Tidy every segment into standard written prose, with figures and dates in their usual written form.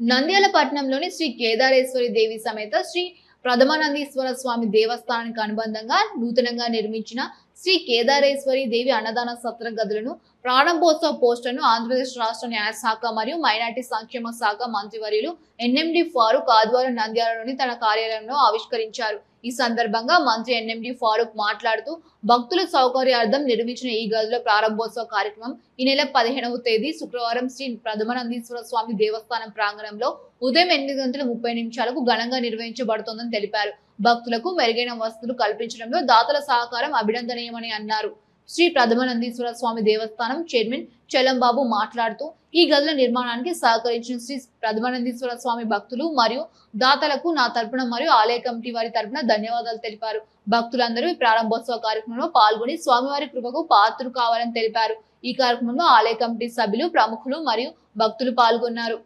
నంద్యాల పట్టణంలోని శ్రీ కేదారేశ్వరి దేవి సమేత శ్రీ ప్రథమానందీశ్వర స్వామి దేవస్థానానికి అనుబంధంగా నూతనంగా నిర్మించిన శ్రీ కేదారేశ్వరి దేవి అన్నదాన సత్ర గదులను ప్రారంభోత్సవ పోస్టర్ను ఆంధ్రప్రదేశ్ రాష్ట్ర న్యాయశాఖ మరియు మైనార్టీ సంక్షేమ శాఖ మంత్రివర్యులు ఎన్ఎండి ఫారూక్ ఆదివారం నంద్యాలలోని తన కార్యాలయంలో ఆవిష్కరించారు. ఈ సందర్భంగా మంత్రి ఎన్ఎండి ఫారూక్ మాట్లాడుతూ భక్తుల సౌకర్యార్థం నిర్మించిన ఈ గదుల ప్రారంభోత్సవ కార్యక్రమం ఈ నెల 15వ తేదీ శుక్రవారం శ్రీ ప్రథమానందీశ్వర స్వామి దేవస్థానం ప్రాంగణంలో ఉదయం 8:30 ఘనంగా నిర్వహించబడుతోందని తెలిపారు. భక్తులకు మెరుగైన వసతులు కల్పించడంలో దాతల సహకారం అభినందనీయమని అన్నారు. శ్రీ ప్రథమానందీశ్వర స్వామి దేవస్థానం చైర్మన్ చలంబాబు మాట్లాడుతూ ఈ గదుల నిర్మాణానికి సహకరించిన శ్రీ ప్రథమానందీశ్వర స్వామి భక్తులు మరియు దాతలకు నా తరపున మరియు ఆలయ కమిటీ వారి తరపున ధన్యవాదాలు తెలిపారు. భక్తులందరూ ఈ ప్రారంభోత్సవ కార్యక్రమంలో పాల్గొని స్వామివారి కృపకు పాత్రలు కావాలని తెలిపారు. ఈ కార్యక్రమంలో ఆలయ కమిటీ సభ్యులు, ప్రముఖులు మరియు భక్తులు పాల్గొన్నారు.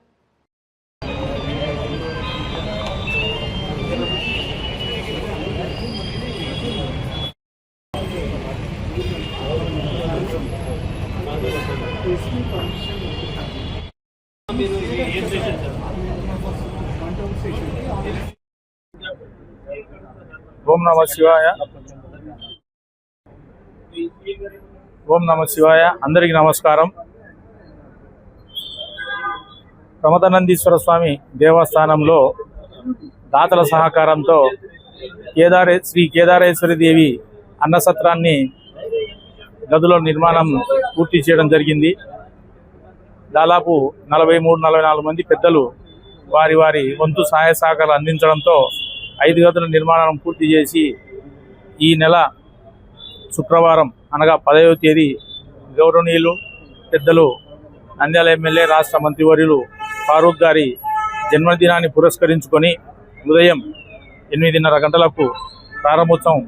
ఓం నమః శివాయ. ఓం నమః శివాయ. అందరికీ నమస్కారం. ప్రథమానందీశ్వర స్వామి దేవస్థానంలో దాతల సహకారంతో శ్రీ కేదారేశ్వరి దేవి అన్నసత్రాన్ని గదుల నిర్మాణం పూర్తి చేయడం జరిగింది. దాదాపు 43-44 మంది పెద్దలు వారి వారి వంతు సహాయ సహకారాలు అందించడంతో 5 గదుల నిర్మాణం పూర్తి చేసి ఈ నెల శుక్రవారం అనగా 10వ తేదీ గౌరవనీయులు పెద్దలు నంద్యాల ఎమ్మెల్యే రాష్ట్ర మంత్రివర్యులు ఫారూక్ గారి జన్మదినాన్ని పురస్కరించుకొని ఉదయం 8:30 గంటలకు ప్రారంభోత్సవం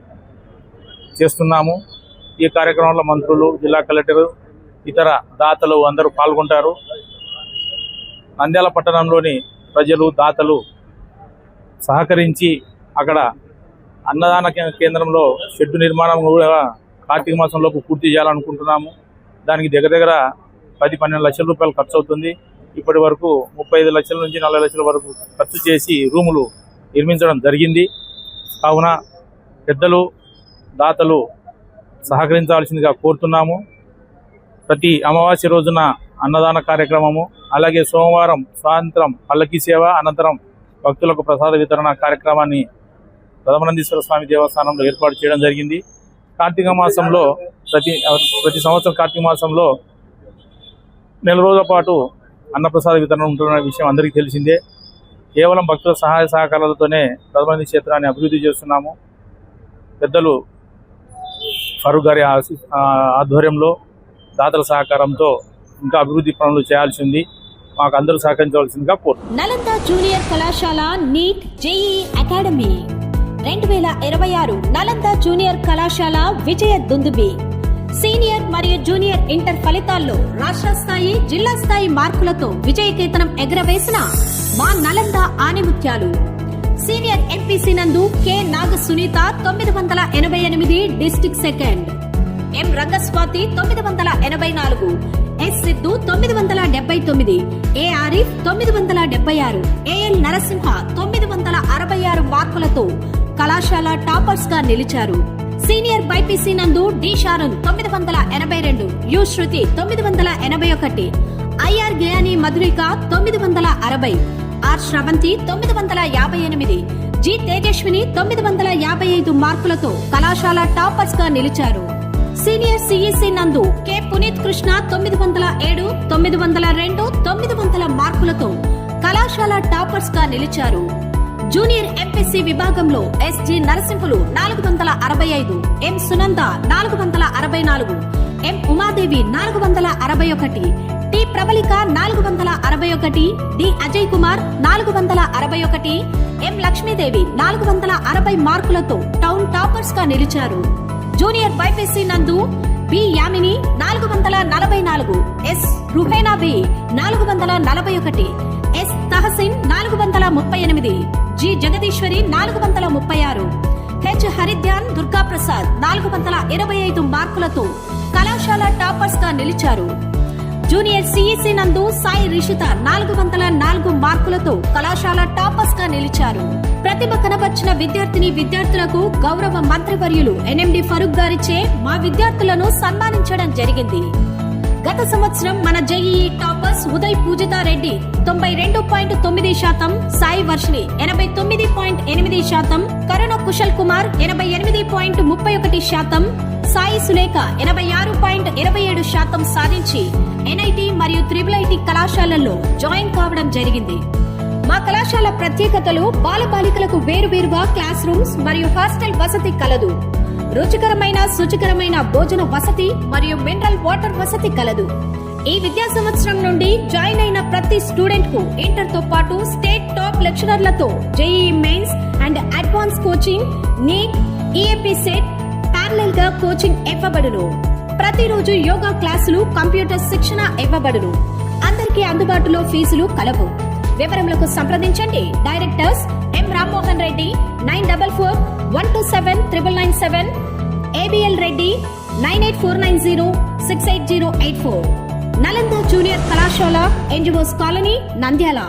చేస్తున్నాము. ఈ కార్యక్రమంలో మంత్రులు, జిల్లా కలెక్టర్, ఇతర దాతలు అందరూ పాల్గొంటారు. నంద్యాల పట్టణంలోని ప్రజలు, దాతలు సహకరించి అక్కడ అన్నదాన కేంద్రంలో షెడ్డు నిర్మాణం కూడా కార్తీక మాసంలోపు పూర్తి చేయాలనుకుంటున్నాము. దానికి దగ్గర 10-12 లక్షల రూపాయలు ఖర్చు అవుతుంది. ఇప్పటి వరకు 35 లక్షల నుంచి 40 లక్షల వరకు ఖర్చు చేసి రూములు నిర్మించడం జరిగింది. కావున పెద్దలు, దాతలు సహకరించాల్సిందిగా కోరుతున్నాము. ప్రతి అమావాస్య రోజున అన్నదాన కార్యక్రమము, అలాగే సోమవారం సాయంత్రం పల్లకి సేవ, అనంతరం భక్తులకు ప్రసాద వితరణ కార్యక్రమాన్ని ప్రథమానందీశ్వర స్వామి దేవస్థానంలో ఏర్పాటు చేయడం జరిగింది. కార్తీక మాసంలో ప్రతి సంవత్సరం కార్తీక మాసంలో 4 రోజుల పాటు అన్నప్రసాద వితరణ ఉంటున్న విషయం అందరికీ తెలిసిందే. కేవలం భక్తుల సహాయ సహకారాలతోనే ప్రథమానంద క్షేత్రాన్ని అభివృద్ధి చేస్తున్నాము. పెద్దలు ఫరూక్ గారి ఆధ్వర్యంలో దాతల సహకారంతో ఇంకా అభివృద్ధి పనులు చేయాల్సి ఉంది. మాకు అందరూ సహకరించవలసిందిగా కోరుతున్నాను. నలంద జూనియర్ కళాశాల NEET JEE academy 2026 Nalanda junior కళాశాల విజయ దుందుబి. సీనియర్ మరియు జూనియర్ ఇంటర్ ఫలితాల్లో రాష్ట్ర స్థాయి, జిల్లా స్థాయి మార్కులతో విజయకేతనం ఎగరవేసిన మా నలంద ఆనిముత్యాలు. సీనియర్ ఎంపీసీ నందు K Naga Sunitha 988 district second, M Rangaswathi 984, S Siddhu 979, A Arif 976, AL Narasimha 966 మార్కులతో కళాశాల టాపర్స్ గా నిలిచారు. సీనియర్ బైపీసీ నందు D Sharun 982, U Shruthi 981, IR Gayani Madhurika 960, are Sravanthi 958, G Tejaswini 955 మార్కులతో కళాశాల టాపర్స్ గా నిలిచారు. సీనియర్ సిఈసి నందు కె పునీత్ కృష్ణ 907, 902, 900 మార్కులతో కళాశాల టాపర్స్ గా నిలిచారు. జూనియర్ ఎంపీసీ విభాగంలో SG Narasimhulu 465, M Sunanda 464, M Umadevi 461, T Prabalika 461, D Ajay Kumar 461, M Lakshmidevi 460 మార్కులతో టౌన్ టాపర్స్ గా నిలిచారు. జూనియర్ బైపీసీ నందు B Yamini 444, S Ruhena B 441, S Tahasin 438, G Jagadeeswari 436, H హరిధ్యాన్ Durga Prasad 425 మార్కులతో కళాశాల టాపర్స్ గా నిలిచారు. జూనియర్ సిఈసి నందు సాయి రిషిత 404 మార్కులతో మార్కులతో కళాశాల టాపర్స్ గా నిలిచారు. ప్రతిభ కనబర్చిన విద్యార్థులకు గౌరవ మంత్రివర్యులు ఎన్ఎండి ఫరూక్ గారిచే మా విద్యార్థులను సన్మానించడం జరిగింది. గత సంవత్సరం మన జేఈఈ టాపర్స్ ఉదయ్ పూజితారెడ్డి 92.9%, సాయి వర్షిని 89.8%, కరుణ కుశల్ కుమార్ 88.31%, సాయి సులేఖ 86.27% సాధించి ఎన్ఐటి మరియు IIIT కళాశాలల్లో జాయిన్ కావడం జరిగింది. మా కళాశాల ప్రత్యేకతలు బాలబాలికలకు వేరువేరుగా క్లాస్ రూమ్స్ మరియు హాస్టల్ వసతి కలదు. రుచికరమైన శుచికరమైన భోజన వసతి మరియు మినరల్ వాటర్ వసతి కలదు. ఈ విద్యా సంవత్సరం నుండి జాయిన్ అయిన ప్రతి స్టూడెంట్ కు ఇంటర్ తో పాటు స్టేట్ టాప్ లెక్చరర్లతో JEE mains and advance coaching, NEET, EAPCET parallel గా కోచింగ్ ఇవ్వబడును. ప్రతిరోజు యోగా క్లాసులు, కంప్యూటర్ శిక్షణ ఇవ్వబడును. అందరికీ అందుబాటులో ఫీజులు కలవు. వివరములకు సంప్రదించండి. డైరెక్టర్స్ ఎం రామ్మోహన్ రెడ్డి 9441279997, ABL రెడ్డి 9849068084, నలంద జూనియర్ కళాశాల, ఎన్జిఓస్ కాలనీ, నంద్యాల.